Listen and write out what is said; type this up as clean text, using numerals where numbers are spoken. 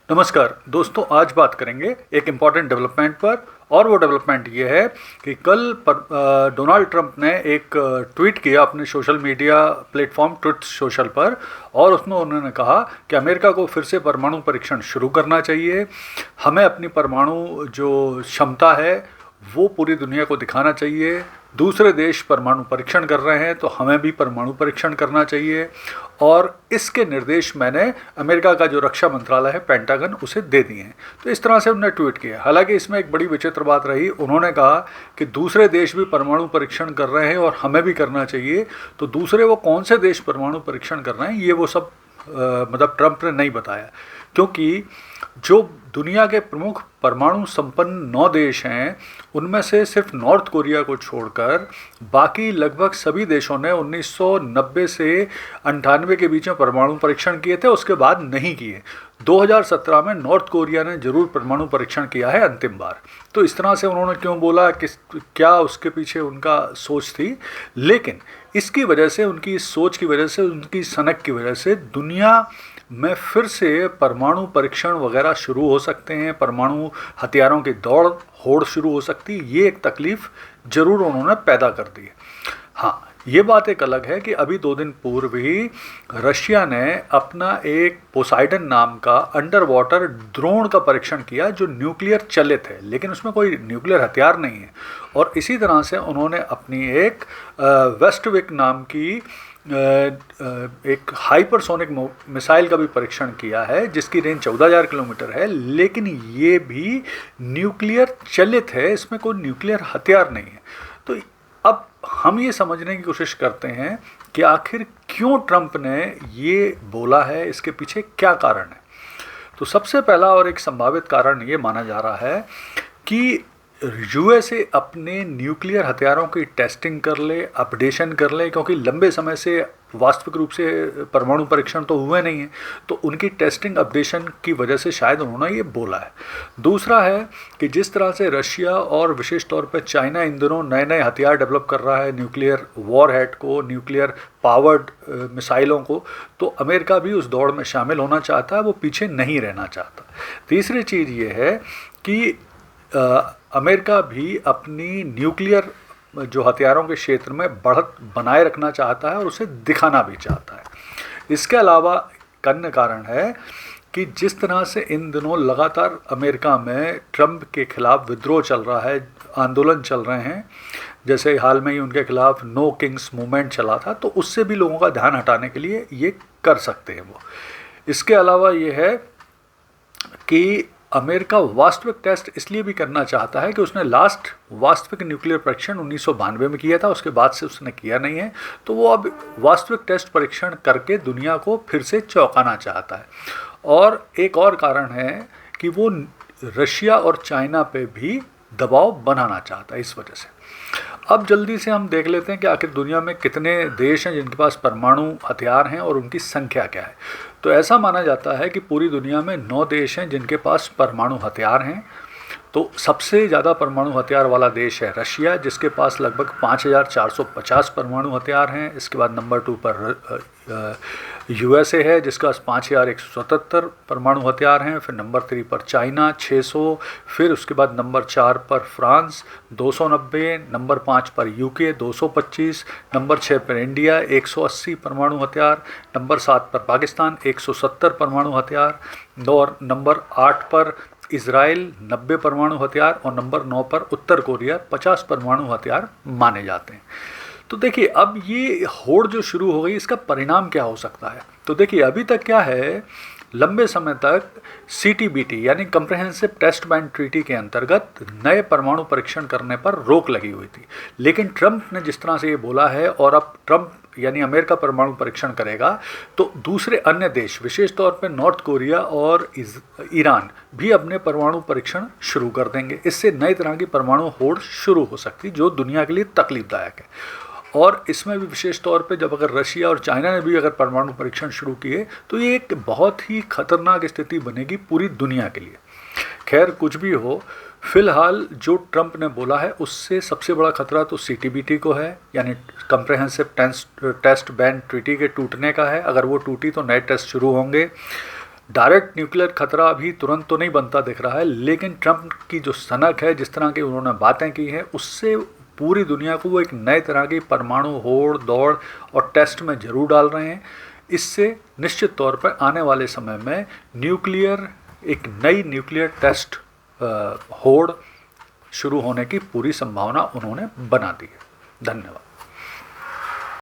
नमस्कार दोस्तों, आज बात करेंगे एक इम्पॉर्टेंट डेवलपमेंट पर। और वो डेवलपमेंट ये है कि कल डोनाल्ड ट्रंप ने एक ट्वीट किया अपने social media platform truth social पर, और उसमें उन्होंने कहा कि अमेरिका को फिर से परमाणु परीक्षण शुरू करना चाहिए। हमें अपनी परमाणु जो क्षमता है वो पूरी दुनिया को दिखाना चाहिए। दूसरे देश परमाणु परीक्षण कर रहे हैं तो हमें भी परमाणु परीक्षण करना चाहिए। और इसके निर्देश मैंने अमेरिका का जो रक्षा मंत्रालय है, पेंटागन, उसे दे दिए हैं। तो इस तरह से उन्होंने ट्वीट किया। हालांकि इसमें एक बड़ी विचित्र बात रही, उन्होंने कहा कि दूसरे देश भी परमाणु परीक्षण कर रहे हैं और हमें भी करना चाहिए। तो दूसरे वो कौन से देश परमाणु परीक्षण कर रहे हैं ये वो सब मतलब ट्रंप ने नहीं बताया, क्योंकि जो दुनिया के प्रमुख परमाणु संपन्न 9 देश हैं उनमें से सिर्फ नॉर्थ कोरिया को छोड़कर बाकी लगभग सभी देशों ने 1990 से 98 के बीच में परमाणु परीक्षण किए थे, उसके बाद नहीं किए। 2017 में नॉर्थ कोरिया ने जरूर परमाणु परीक्षण किया है अंतिम बार। तो इस तरह से उन्होंने क्यों बोला, कि क्या उसके पीछे उनका सोच थी। लेकिन इसकी वजह से, उनकी इस सोच की वजह से, उनकी सनक की वजह से दुनिया में फिर से परमाणु परीक्षण वगैरह शुरू हो सकते हैं, परमाणु हथियारों की दौड़ होड़ शुरू हो सकती है। ये एक तकलीफ जरूर उन्होंने पैदा कर दी है। हाँ, ये बात एक अलग है कि अभी 2 दिन पूर्व ही रशिया ने अपना एक पोसाइडन नाम का अंडर वाटर ड्रोन का परीक्षण किया जो न्यूक्लियर चलित है, लेकिन उसमें कोई न्यूक्लियर हथियार नहीं है। और इसी तरह से उन्होंने अपनी एक वेस्टविक नाम की एक हाइपरसोनिक मिसाइल का भी परीक्षण किया है जिसकी रेंज 14,000 किलोमीटर है, लेकिन ये भी न्यूक्लियर चलित है, इसमें कोई न्यूक्लियर हथियार नहीं है। तो अब हम ये समझने की कोशिश करते हैं कि आखिर क्यों ट्रंप ने ये बोला है, इसके पीछे क्या कारण है। तो सबसे पहला और एक संभावित कारण ये माना जा रहा है कि यूएसए अपने न्यूक्लियर हथियारों की टेस्टिंग कर ले, अपडेशन कर ले, क्योंकि लंबे समय से वास्तविक रूप से परमाणु परीक्षण तो हुए नहीं है। तो उनकी टेस्टिंग अपडेशन की वजह से शायद उन्होंने ये बोला है। दूसरा है कि जिस तरह से रशिया और विशेष तौर पर चाइना इन दिनों नए नए हथियार डेवलप कर रहा है, न्यूक्लियर वॉरहेड को, न्यूक्लियर पावर्ड मिसाइलों को, तो अमेरिका भी उस दौड़ में शामिल होना चाहता है, वो पीछे नहीं रहना चाहता। तीसरी चीज़ ये है कि अमेरिका भी अपनी न्यूक्लियर जो हथियारों के क्षेत्र में बढ़त बनाए रखना चाहता है और उसे दिखाना भी चाहता है। इसके अलावा एक अन्य कारण है कि जिस तरह से इन दिनों लगातार अमेरिका में ट्रंप के खिलाफ विद्रोह चल रहा है, आंदोलन चल रहे हैं, जैसे हाल में ही उनके खिलाफ नो किंग्स मूवमेंट चला था, तो उससे भी लोगों का ध्यान हटाने के लिए ये कर सकते हैं वो। इसके अलावा ये है कि अमेरिका वास्तविक टेस्ट इसलिए भी करना चाहता है कि उसने लास्ट वास्तविक न्यूक्लियर परीक्षण 1992 में किया था, उसके बाद से उसने किया नहीं है। तो वो अब वास्तविक टेस्ट परीक्षण करके दुनिया को फिर से चौंकाना चाहता है। और एक और कारण है कि वो रशिया और चाइना पे भी दबाव बनाना चाहता है इस वजह से। अब जल्दी से हम देख लेते हैं कि आखिर दुनिया में कितने देश हैं जिनके पास परमाणु हथियार हैं और उनकी संख्या क्या है। तो ऐसा माना जाता है कि पूरी दुनिया में 9 देश हैं जिनके पास परमाणु हथियार हैं। तो सबसे ज़्यादा परमाणु हथियार वाला देश है रशिया, जिसके पास लगभग 5,450 परमाणु हथियार हैं। इसके बाद नंबर 2 पर यूएसए है जिसका 5,177 परमाणु हथियार हैं। फिर नंबर 3 पर चाइना 600, फिर उसके बाद नंबर 4 पर फ्रांस 290, नंबर 5 पर यूके 225, नंबर 6 पर इंडिया 180 परमाणु हथियार, नंबर 7 पर पाकिस्तान 170 परमाणु हथियार, और नंबर 8 पर इजराइल 90 परमाणु हथियार, और नंबर 9 पर उत्तर कोरिया 50 परमाणु हथियार माने जाते हैं। तो देखिए, अब ये होड़ जो शुरू हो गई, इसका परिणाम क्या हो सकता है। तो देखिए, अभी तक क्या है, लंबे समय तक CTBT यानी कंप्रहेंसिव टेस्ट बैन ट्रीटी के अंतर्गत नए परमाणु परीक्षण करने पर रोक लगी हुई थी। लेकिन ट्रंप ने जिस तरह से ये बोला है, और अब ट्रंप यानी अमेरिका परमाणु परीक्षण करेगा, तो दूसरे अन्य देश विशेष तौर पर नॉर्थ कोरिया और ईरान भी अपने परमाणु परीक्षण शुरू कर देंगे। इससे नई तरह की परमाणु होड़ शुरू हो सकती, जो दुनिया के लिए तकलीफदायक है। और इसमें भी विशेष तौर पे जब अगर रशिया और चाइना ने भी अगर परमाणु परीक्षण शुरू किए तो ये एक बहुत ही खतरनाक स्थिति बनेगी पूरी दुनिया के लिए। खैर, कुछ भी हो, फिलहाल जो ट्रंप ने बोला है उससे सबसे बड़ा खतरा तो CTBT को है, यानी कंप्रहेंसिव टेस्ट बैन ट्रीटी के टूटने का है। अगर वो टूटी तो नए टेस्ट शुरू होंगे। डायरेक्ट न्यूक्लियर खतरा अभी तुरंत तो नहीं बनता दिख रहा है, लेकिन ट्रंप की जो सनक है, जिस तरह की उन्होंने बातें की हैं, उससे पूरी दुनिया को वो एक नए तरह की परमाणु होड़ दौड़ और टेस्ट में जरूर डाल रहे हैं। इससे निश्चित तौर पर आने वाले समय में एक नई न्यूक्लियर टेस्ट होड़ शुरू होने की पूरी संभावना उन्होंने बना दी है। धन्यवाद।